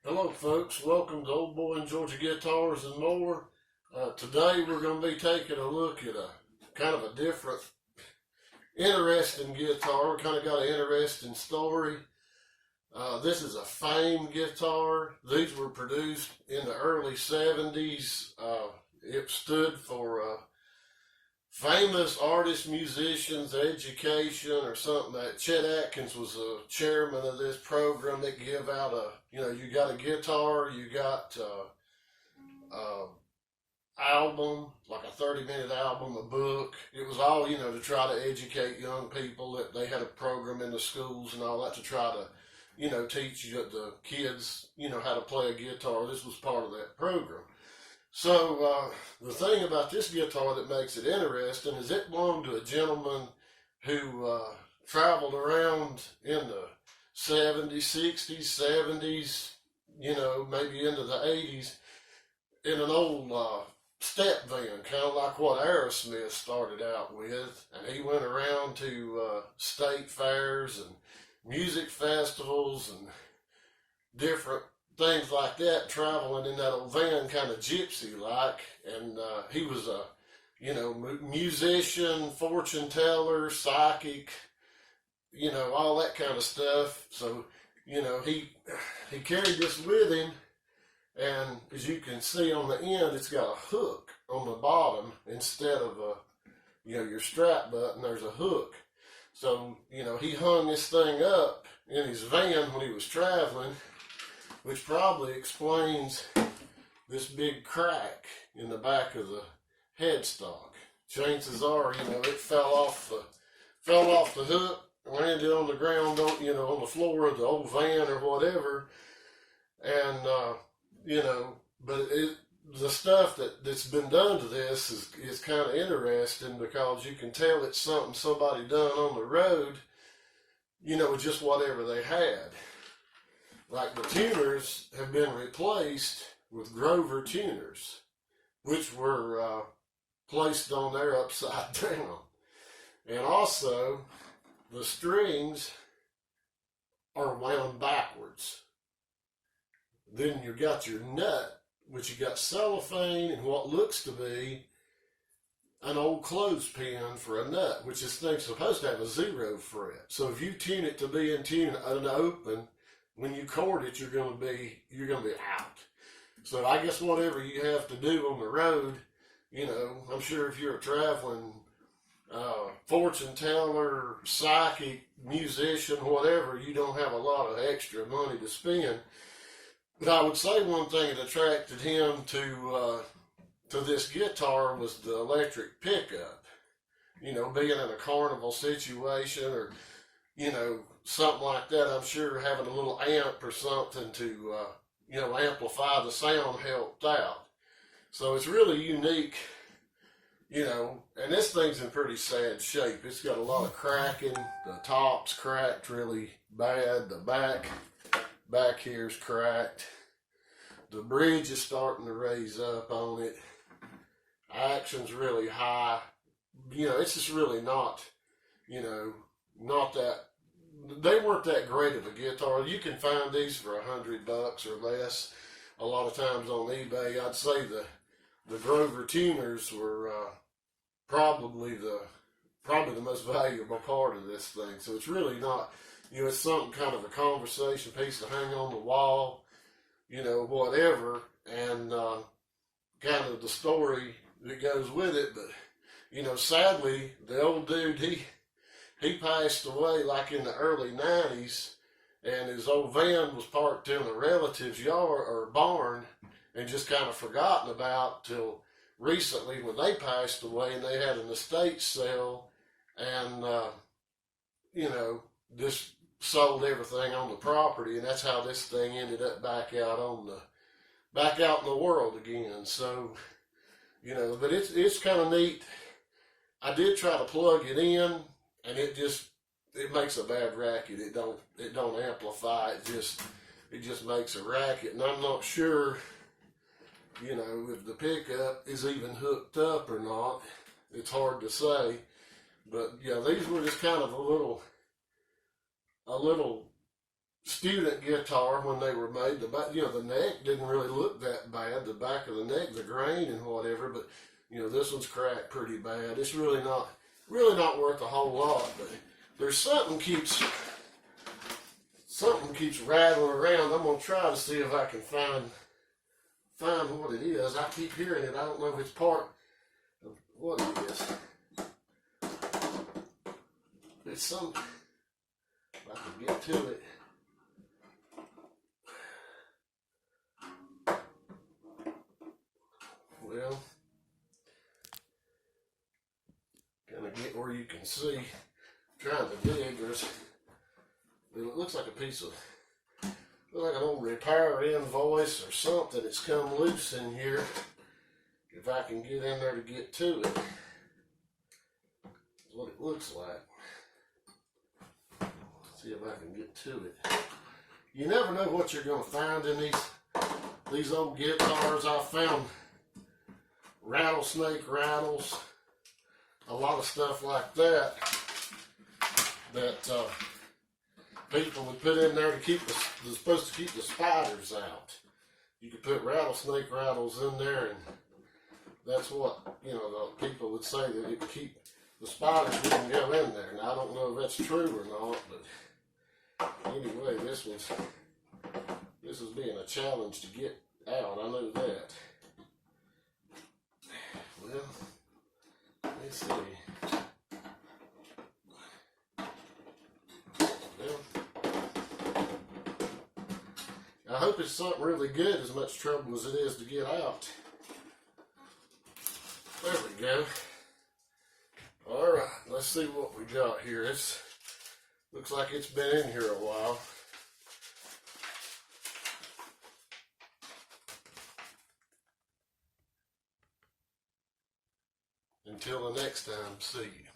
Hello folks, welcome to Old Boy and Georgia Guitars and More. Today we're going to be taking a look at a kind of a different, interesting guitar. We kind of got an interesting story. This is a Fame guitar. These were produced in the early 70s. It stood for famous artists, musicians, education, or something. That Chet Atkins was the chairman of this program. They give out you got a guitar, you got album, like a 30-minute album, a book. It was all, to try to educate young people. That they had a program in the schools and all that to try to, teach the kids, how to play a guitar. This was part of that program. So the thing about this guitar that makes it interesting is it belonged to a gentleman who traveled around in the 70s, 60s, 70s, maybe into the 80s in an old step van, kind of like what Aerosmith started out with. And he went around to state fairs and music festivals and different things like that, traveling in that old van, kind of gypsy-like. And he was a, musician, fortune teller, psychic, all that kind of stuff. So, he carried this with him, and as you can see on the end, it's got a hook on the bottom instead of your strap button. There's a hook. So, he hung this thing up in his van when he was traveling, which probably explains this big crack in the back of the headstock. Chances are, it fell off the hook, landed on the ground, on the floor of the old van or whatever, and but the stuff that's been done to this is kind of interesting, because you can tell it's something somebody done on the road, with just whatever they had. Like the tuners have been replaced with Grover tuners, which were placed on there upside down. And also, the strings are wound backwards. Then you've got your nut, which you got cellophane and what looks to be an old clothespin for a nut, which this thing's supposed to have a 0 fret. So if you tune it to be in tune and open, when you chord it, you're gonna be out. So I guess whatever you have to do on the road, I'm sure if you're a traveling fortune teller, psychic, musician, whatever, you don't have a lot of extra money to spend. But I would say one thing that attracted him to this guitar was the electric pickup. Being in a carnival situation or, something like that, I'm sure having a little amp or something to, amplify the sound helped out. So it's really unique, and this thing's in pretty sad shape. It's got a lot of cracking. The top's cracked really bad. The back here's cracked. The bridge is starting to raise up on it. Action's really high. It's just really not, not that. They weren't that great of a guitar. You can find these for $100 or less a lot of times on eBay. I'd say the Grover tuners were probably the most valuable part of this thing. So it's really not, it's something kind of a conversation piece to hang on the wall, whatever, and kind of the story that goes with it. But, sadly, the old dude, he passed away like in the early 90s, and his old van was parked in a relative's yard or barn and just kind of forgotten about till recently when they passed away, and they had an estate sale, and, just sold everything on the property, and that's how this thing ended up back out in the world again. So, but it's kind of neat. I did try to plug it in, and it makes a bad racket. It don't amplify. It just makes a racket, and I'm not sure, if the pickup is even hooked up or not. It's hard to say. But yeah, these were just kind of a little student guitar when they were made. The neck didn't really look that bad. The back of the neck, the grain and whatever, but this one's cracked pretty bad. It's really not worth a whole lot, but there's something keeps rattling around. I'm gonna try to see if I can find what it is. I keep hearing it. I don't know if it's part of what it is. It's some. If I can get to it. Well, kind of get where you can see. Trying to dig. It looks like a piece of. Looks like an old repair invoice or something that's come loose in here. If I can get in there to get to it. That's what it looks like. See if I can get to it. You never know what you're going to find in these old guitars. I found rattlesnake rattles, a lot of stuff like that people would put in there to keep they're supposed to keep the spiders out. You could put rattlesnake rattles in there, and that's what the people would say, that it would keep the spiders wouldn't go in there. Now I don't know if that's true or not, but anyway, this is being a challenge to get out. I know that. Well, let's see. Well, I hope it's something really good, as much trouble as it is to get out. There we go. Alright, let's see what we got here. It looks like it's been in here a while. Until the next time, see you.